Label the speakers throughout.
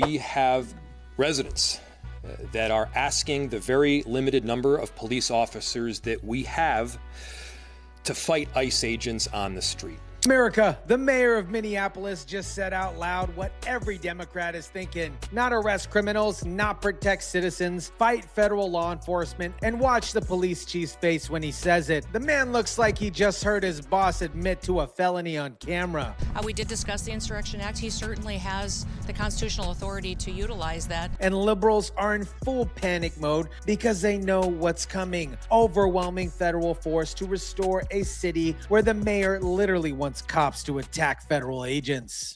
Speaker 1: We have residents that are asking the very limited number of police officers that we have to fight ICE agents on the street.
Speaker 2: America, the mayor of Minneapolis just said out loud what every Democrat is thinking. Not arrest criminals, not protect citizens, fight federal law enforcement, and watch the police chief's face when he says it. The man looks like he just heard his boss admit to a felony on camera.
Speaker 3: We did discuss the Insurrection Act. He certainly has the constitutional authority to utilize that.
Speaker 2: And liberals are in full panic mode because they know what's coming. Overwhelming federal force to restore a city where the mayor literally wants cops to attack federal agents.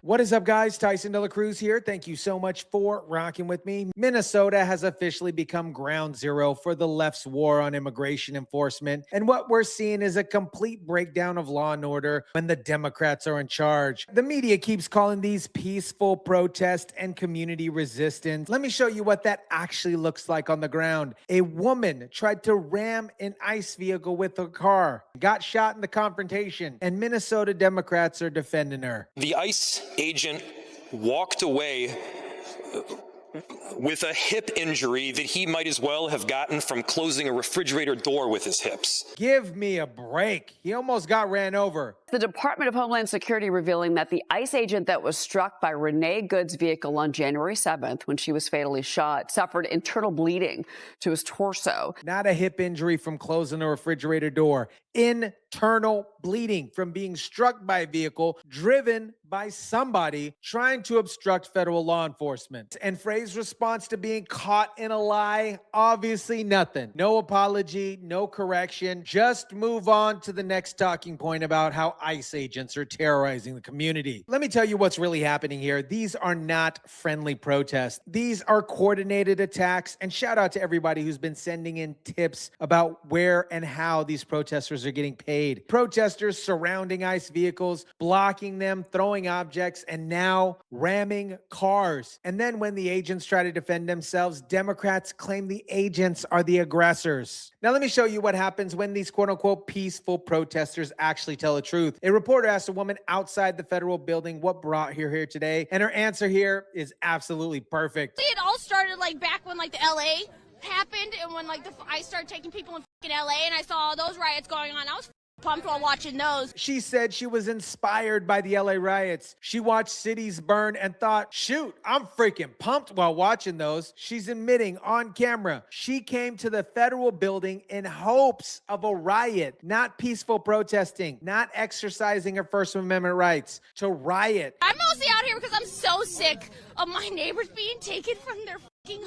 Speaker 2: What is up, guys? Tyson De La Cruz here. Thank you so much for rocking with me. Minnesota has officially become ground zero for the left's war on immigration enforcement. And what we're seeing is a complete breakdown of law and order when the Democrats are in charge. The media keeps calling these peaceful protest and community resistance. Let me show you what that actually looks like on the ground. A woman tried to ram an ICE vehicle with her car, got shot in the confrontation, and Minnesota Democrats are defending her.
Speaker 1: The ICE agent walked away with a hip injury that he might as well have gotten from closing a refrigerator door with his hips.
Speaker 2: Give me a break. He almost got ran over.
Speaker 4: The Department of Homeland Security revealing that the ICE agent that was struck by Renee Good's vehicle on January 7th when she was fatally shot suffered internal bleeding to his torso.
Speaker 2: Not a hip injury from closing a refrigerator door. Internal bleeding from being struck by a vehicle driven by somebody trying to obstruct federal law enforcement. And Frey's response to being caught in a lie, obviously nothing. No apology, no correction. Just move on to the next talking point about how ICE agents are terrorizing the community. Let me tell you what's really happening here. These are not friendly protests. These are coordinated attacks. And shout out to everybody who's been sending in tips about where and how these protesters are getting paid. Protesters surrounding ICE vehicles, blocking them, throwing objects, and now ramming cars. And then when the agents try to defend themselves, Democrats claim the agents are the aggressors. Now let me show you what happens when these quote-unquote peaceful protesters actually tell the truth. A reporter asked a woman outside the federal building what brought her here today, and her answer here is absolutely perfect.
Speaker 5: It all started like back when like the LA happened, and when like I started taking people in LA and I saw all those riots going on. I was pumped while watching those.
Speaker 2: She said she was inspired by the LA riots. She watched cities burn and thought, shoot, I'm freaking pumped while watching those. She's admitting on camera she came to the federal building in hopes of a riot, not peaceful protesting, not exercising her First Amendment rights, to riot.
Speaker 5: I'm mostly out here because I'm so sick of my neighbors being taken from their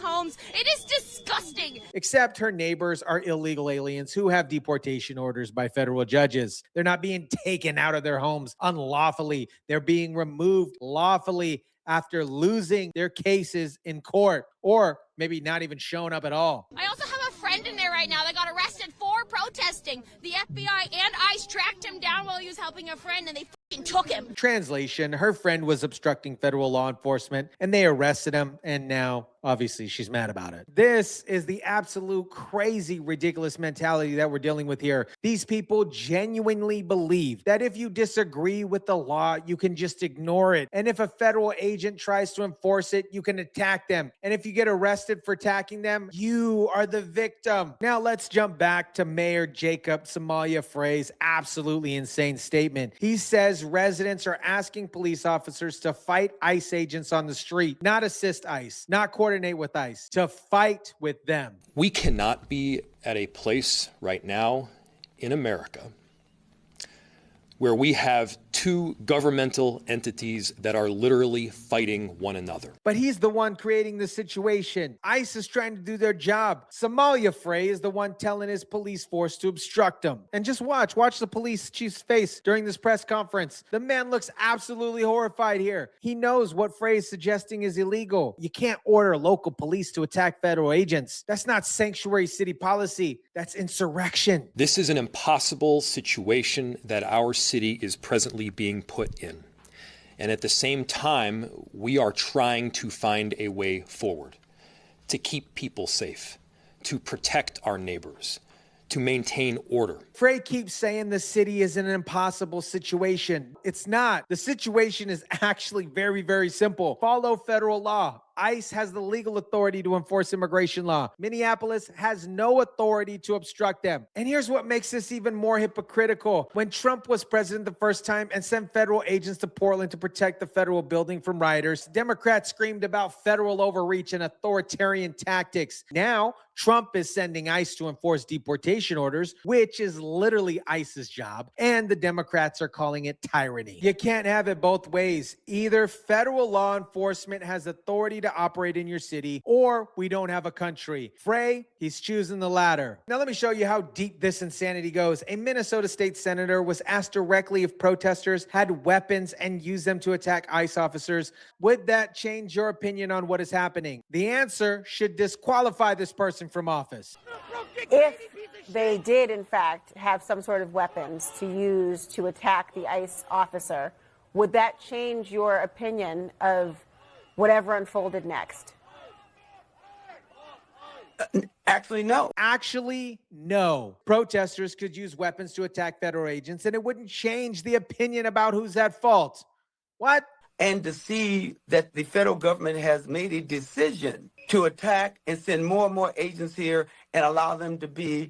Speaker 5: homes. It is disgusting.
Speaker 2: Except her neighbors are illegal aliens who have deportation orders by federal judges. They're not being taken out of their homes unlawfully. They're being removed lawfully after losing their cases in court, or maybe not even showing up at all.
Speaker 5: I also have a friend in there right now that got arrested for protesting. The FBI and ICE tracked him down while he was helping a friend, and they took him.
Speaker 2: Translation, her friend was obstructing federal law enforcement and they arrested him, and now obviously she's mad about it. This is the absolute crazy, ridiculous mentality that we're dealing with here. These people genuinely believe that if you disagree with the law, you can just ignore it. And if a federal agent tries to enforce it, you can attack them. And if you get arrested for attacking them, you are the victim. Now let's jump back to Mayor Jacob Frey's absolutely insane statement. He says residents are asking police officers to fight ICE agents on the street, not assist ICE, not coordinate with ICE, to fight with them.
Speaker 1: We cannot be at a place right now in America where we have two governmental entities that are literally fighting one another.
Speaker 2: But he's the one creating the situation. ICE is trying to do their job. Frey is the one telling his police force to obstruct them. And just watch the police chief's face during this press conference. The man looks absolutely horrified here. He knows what Frey is suggesting is illegal. You can't order local police to attack federal agents. That's not sanctuary city policy. That's insurrection.
Speaker 1: This is an impossible situation that our city is presently being put in. And at the same time, we are trying to find a way forward to keep people safe, to protect our neighbors, to maintain order.
Speaker 2: Frey keeps saying the city is in an impossible situation. It's not. The situation is actually very, very simple. Follow federal law. ICE has the legal authority to enforce immigration law. Minneapolis has no authority to obstruct them. And here's what makes this even more hypocritical. When Trump was president the first time and sent federal agents to Portland to protect the federal building from rioters, Democrats screamed about federal overreach and authoritarian tactics. Now, Trump is sending ICE to enforce deportation orders, which is literally ICE's job, and the Democrats are calling it tyranny. You can't have it both ways. Either federal law enforcement has authority to operate in your city, or we don't have a country. Frey, he's choosing the latter. Now let me show you how deep this insanity goes. A Minnesota state senator was asked directly if protesters had weapons and used them to attack ICE officers. Would that change your opinion on what is happening? The answer should disqualify this person from office.
Speaker 6: If they did, in fact, have some sort of weapons to use to attack the ICE officer, would that change your opinion of whatever unfolded next?
Speaker 7: Actually, no.
Speaker 2: Actually, no. Protesters could use weapons to attack federal agents, and it wouldn't change the opinion about who's at fault. What?
Speaker 7: And to see that the federal government has made a decision to attack and send more and more agents here and allow them to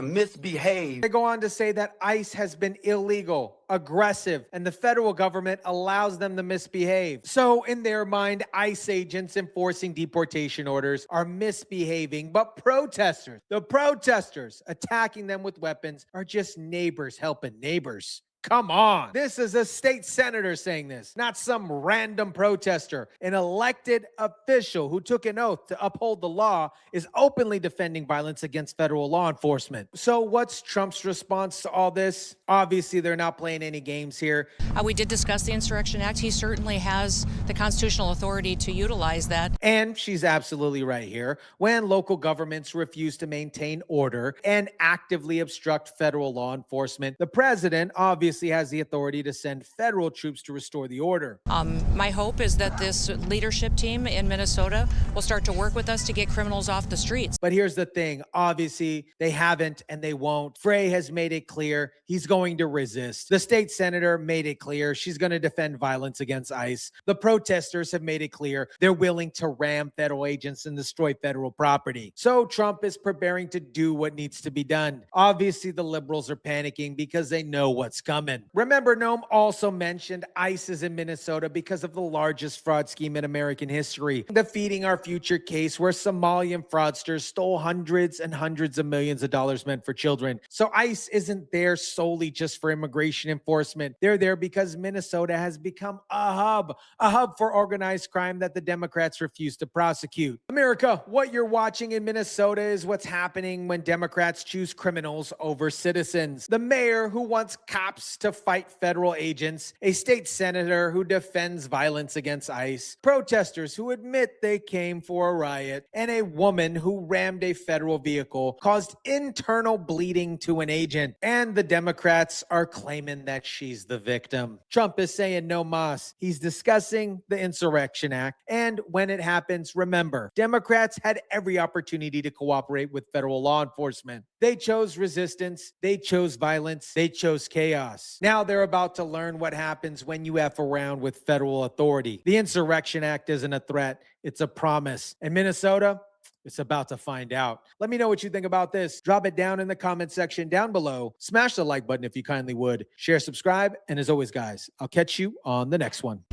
Speaker 7: misbehave.
Speaker 2: They go on to say that ICE has been illegal, aggressive, and the federal government allows them to misbehave. So in their mind, ICE agents enforcing deportation orders are misbehaving, but the protesters attacking them with weapons are just neighbors helping neighbors. Come on. This is a state senator saying this, not some random protester. An elected official who took an oath to uphold the law is openly defending violence against federal law enforcement. So what's Trump's response to all this? Obviously, they're not playing any games here.
Speaker 3: We did discuss the Insurrection Act. He certainly has the constitutional authority to utilize that.
Speaker 2: And she's absolutely right here. When local governments refuse to maintain order and actively obstruct federal law enforcement, the president obviously has the authority to send federal troops to restore the order.
Speaker 3: My hope is that this leadership team in Minnesota will start to work with us to get criminals off the streets.
Speaker 2: But here's the thing. Obviously, they haven't and they won't. Frey has made it clear he's going to resist. The state senator made it clear she's going to defend violence against ICE. The protesters have made it clear they're willing to ram federal agents and destroy federal property. So Trump is preparing to do what needs to be done. Obviously, the liberals are panicking because they know what's coming. Remember, Noam also mentioned ICE is in Minnesota because of the largest fraud scheme in American history, the Feeding Our Future case where Somalian fraudsters stole hundreds and hundreds of millions of dollars meant for children. So ICE isn't there solely just for immigration enforcement. They're there because Minnesota has become a hub for organized crime that the Democrats refuse to prosecute. America, what you're watching in Minnesota is what's happening when Democrats choose criminals over citizens. The mayor who wants cops to fight federal agents, a state senator who defends violence against ICE, protesters who admit they came for a riot, and a woman who rammed a federal vehicle, caused internal bleeding to an agent. And the Democrats are claiming that she's the victim. Trump is saying no mas. He's discussing the Insurrection Act. And when it happens, remember, Democrats had every opportunity to cooperate with federal law enforcement. They chose resistance. They chose violence. They chose chaos. Now they're about to learn what happens when you F around with federal authority. The Insurrection Act isn't a threat. It's a promise. And Minnesota, it's about to find out. Let me know what you think about this. Drop it down in the comment section down below. Smash the like button if you kindly would. Share, subscribe. And as always, guys, I'll catch you on the next one.